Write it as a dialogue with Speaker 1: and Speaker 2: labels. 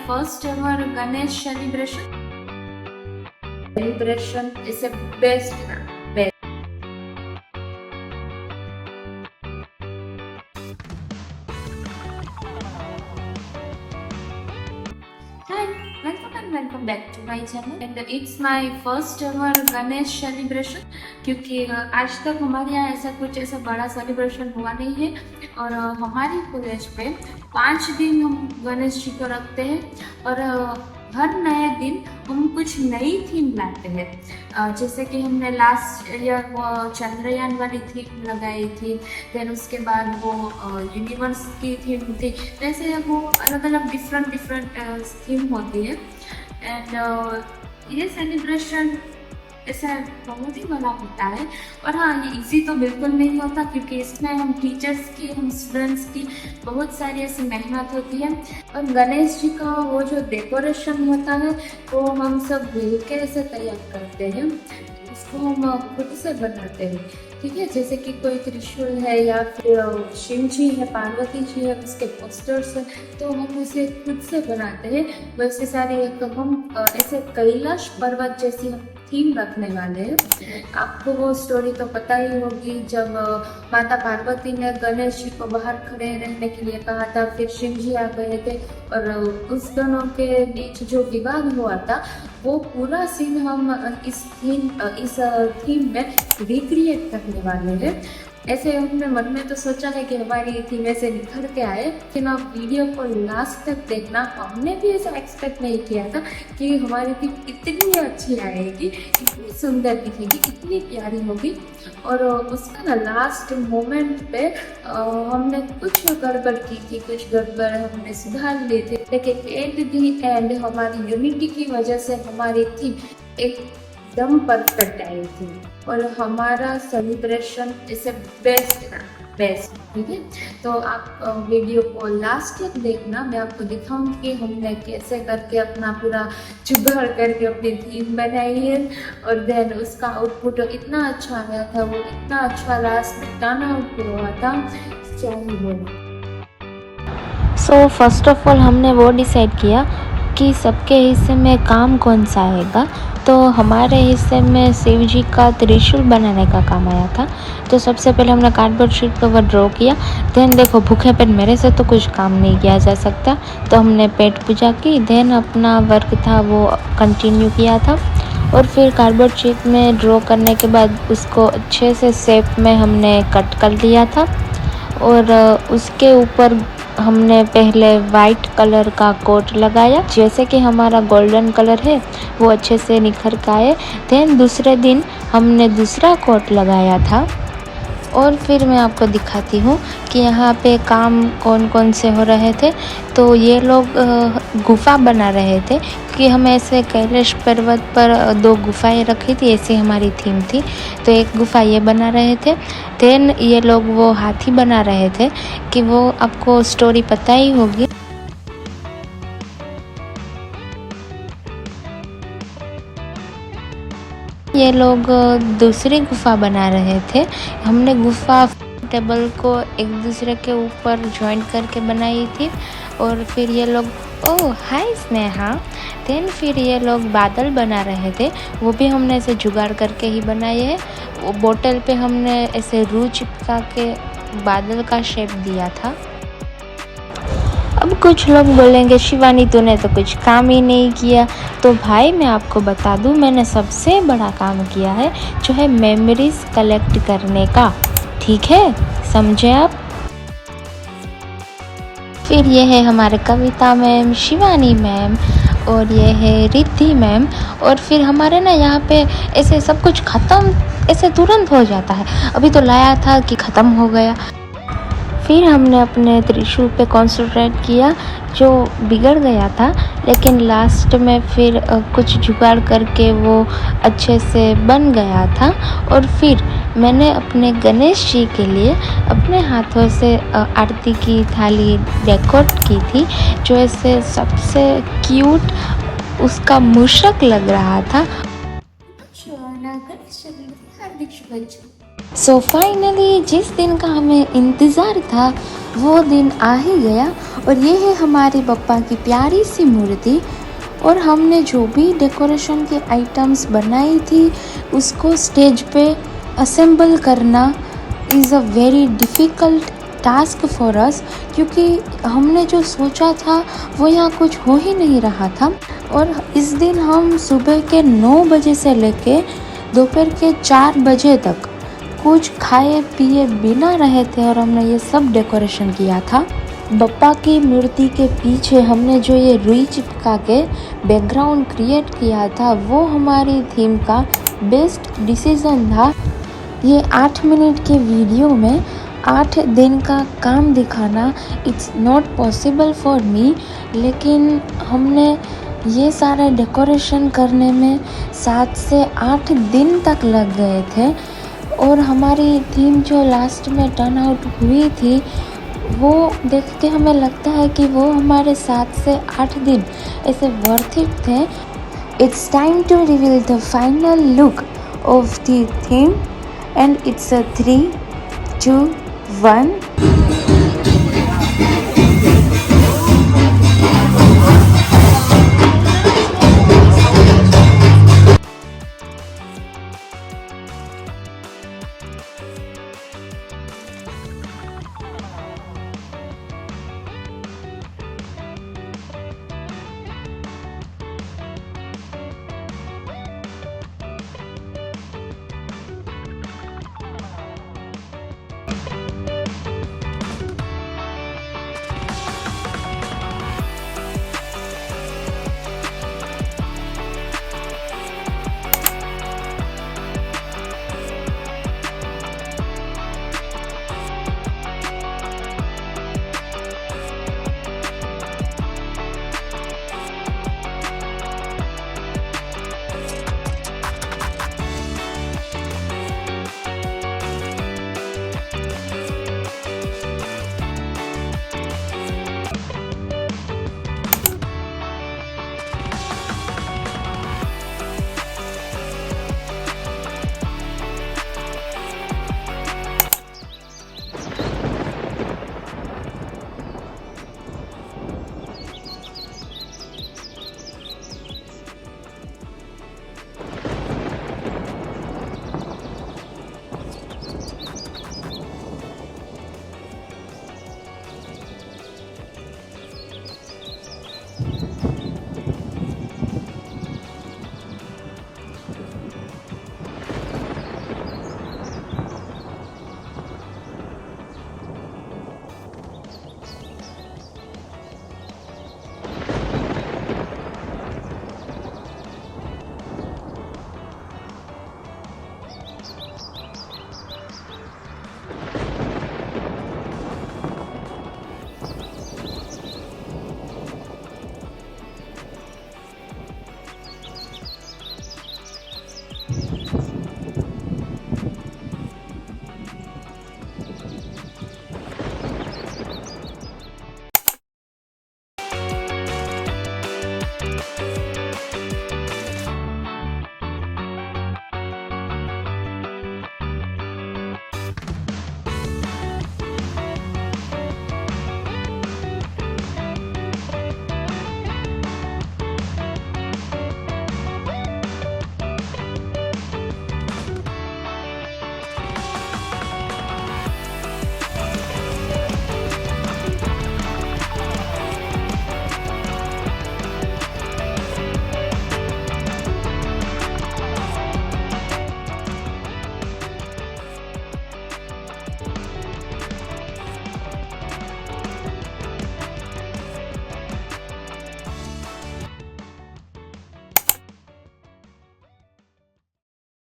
Speaker 1: first ever Ganesh celebration. Celebration is a best. Hi, welcome and welcome back to my channel. And it's my first ever Ganesh celebration क्योंकि आज तक हमारे यहाँ ऐसा बड़ा celebration हुआ नहीं है। और हमारी कॉलेज पे 5 दिन हम गणेश जी को रखते हैं और हर नए दिन हम कुछ नई थीम लाते हैं। जैसे कि हमने लास्ट ईयर वो चंद्रयान वाली थीम लगाई थी, फिर उसके बाद वो यूनिवर्स की थीम थी। जैसे वो अलग अलग डिफरेंट थीम होती है। एंड ये सेलिब्रेशन ऐसा बहुत ही बड़ा होता है। और हाँ, ये इजी तो बिल्कुल नहीं होता क्योंकि इसमें हम टीचर्स की, हम स्टूडेंट्स की बहुत सारी ऐसी मेहनत होती है। और गणेश जी का वो जो डेकोरेशन होता है वो हम सब मिलकर ऐसे तैयार करते हैं। इसको हम खुद से बनाते हैं, ठीक है। जैसे कि कोई त्रिशूल है या फिर शिव जी है, पार्वती जी है, उसके पोस्टर्स है, तो हम उसे खुद से बनाते हैं। वैसे सारे हम ऐसे कैलाश पर्वत जैसी हम थीम रखने वाले हैं। आपको वो स्टोरी तो पता ही होगी, जब माता पार्वती ने गणेश जी को बाहर खड़े रहने के लिए कहा था, फिर शिव जी आ गए थे और उस दोनों के बीच जो विवाद हुआ था वो पूरा सीन हम इस थीम में रिक्रिएट करने वाले हैं। ऐसे हमने मन में तो सोचा है कि हमारी थीम ऐसे निखर के आए, लेकिन आप वीडियो को लास्ट तक देखना। हमने भी ऐसा एक्सपेक्ट नहीं किया था कि हमारी थीम इतनी अच्छी आएगी, इतनी सुंदर दिखेगी, इतनी प्यारी होगी। और उसका ना लास्ट मोमेंट पे हमने कुछ गड़बड़ की थी, कुछ गड़बड़ हमने सुधार ली थी, लेकिन एट दी एंड हमारी यूनिटी की वजह से हमारी थीम एकदम परफेक्ट आई थी। और हमारा सेलिब्रेशन इसे बेस्ट, ठीक है। तो आप वीडियो को लास्ट तक देखना। मैं आपको दिखाऊंगी कि हमने कैसे करके अपना पूरा जुगाड़ करके अपनी थीम बनाई है। और देन उसका आउटपुट इतना अच्छा आया था, वो इतना अच्छा लास्ट में टर्न आउट हुआ था, क्या ही बोलूं।
Speaker 2: सो फर्स्ट ऑफ ऑल हमने वो डिसाइड किया कि सबके हिस्से में काम कौन सा आएगा। तो हमारे हिस्से में शिव जी का त्रिशूल बनाने का काम आया था। तो सबसे पहले हमने कार्डबोर्ड शीट पर वो ड्रॉ किया। देन देखो, भूखे पेट मेरे से तो कुछ काम नहीं किया जा सकता, तो हमने पेट पूजा की। देन अपना वर्क था वो कंटिन्यू किया था। और फिर कार्डबोर्ड शीट में ड्रॉ करने के बाद उसको अच्छे से शेप में हमने कट कर लिया था। और उसके ऊपर हमने पहले वाइट कलर का कोट लगाया, जैसे कि हमारा गोल्डन कलर है वो अच्छे से निखर के आए। देन दूसरे दिन हमने दूसरा कोट लगाया था। और फिर मैं आपको दिखाती हूँ कि यहाँ पे काम कौन कौन से हो रहे थे। तो ये लोग गुफा बना रहे थे कि हम ऐसे कैलाश पर्वत पर 2 गुफाएं रखी थी, ऐसी हमारी थीम थी। तो एक गुफा ये बना रहे थे। देन ये लोग वो हाथी बना रहे थे कि वो आपको स्टोरी पता ही होगी। ये लोग दूसरी गुफा बना रहे थे। हमने गुफा टेबल को एक दूसरे के ऊपर जॉइंट करके बनाई थी। और फिर ये लोग, ओह हाय स्नेहा। देन फिर ये लोग बादल बना रहे थे, वो भी हमने ऐसे जुगाड़ करके ही बनाए हैं। वो बोतल पे हमने ऐसे रूह चिपका के बादल का शेप दिया था। अब कुछ लोग बोलेंगे शिवानी तूने तो कुछ काम ही नहीं किया। तो भाई मैं आपको बता दूं, मैंने सबसे बड़ा काम किया है, जो है मेमोरीज कलेक्ट करने का, ठीक है, समझे आप। फिर ये है हमारे कविता मैम, शिवानी मैम, और ये है रिद्धि मैम। और फिर हमारे ना यहाँ पे ऐसे सब कुछ ख़त्म ऐसे तुरंत हो जाता है। अभी तो लाया था कि ख़त्म हो गया। फिर हमने अपने त्रिशूल पे कॉन्सेंट्रेट किया जो बिगड़ गया था, लेकिन लास्ट में फिर कुछ जुगाड़ करके वो अच्छे से बन गया था। और फिर मैंने अपने गणेश जी के लिए अपने हाथों से आरती की थाली डेकोरेट की थी, जो ऐसे सबसे क्यूट उसका मूषक लग रहा था।
Speaker 1: हार्दिक शुभेच्छा।
Speaker 2: सो फाइनली जिस दिन का हमें इंतज़ार था वो दिन आ ही गया और ये है हमारे बप्पा की प्यारी सी मूर्ति। और हमने जो भी डेकोरेशन के आइटम्स बनाई थी उसको स्टेज पे असेंबल करना is a very difficult task for us, क्योंकि हमने जो सोचा था वो यहाँ कुछ हो ही नहीं रहा था। और इस दिन हम सुबह के 9 बजे से लेके दोपहर के 4 बजे तक कुछ खाए पिए बिना रहे थे और हमने ये सब डेकोरेशन किया था। बप्पा की मूर्ति के पीछे हमने जो ये रुई चिपका के बैकग्राउंड क्रिएट किया था वो हमारी थीम का बेस्ट डिसीजन था। ये 8 मिनट के वीडियो में 8 दिन का काम दिखाना it's not possible for me, लेकिन हमने ये सारे डेकोरेशन करने में 7 से 8 दिन तक लग गए थे। और हमारी थीम जो लास्ट में टर्न आउट हुई थी वो देख के हमें लगता है कि वो हमारे 7 से 8 दिन ऐसे वर्थ इट थे। It's time to reveal the final look of the theme and it's a 3, 2, 1।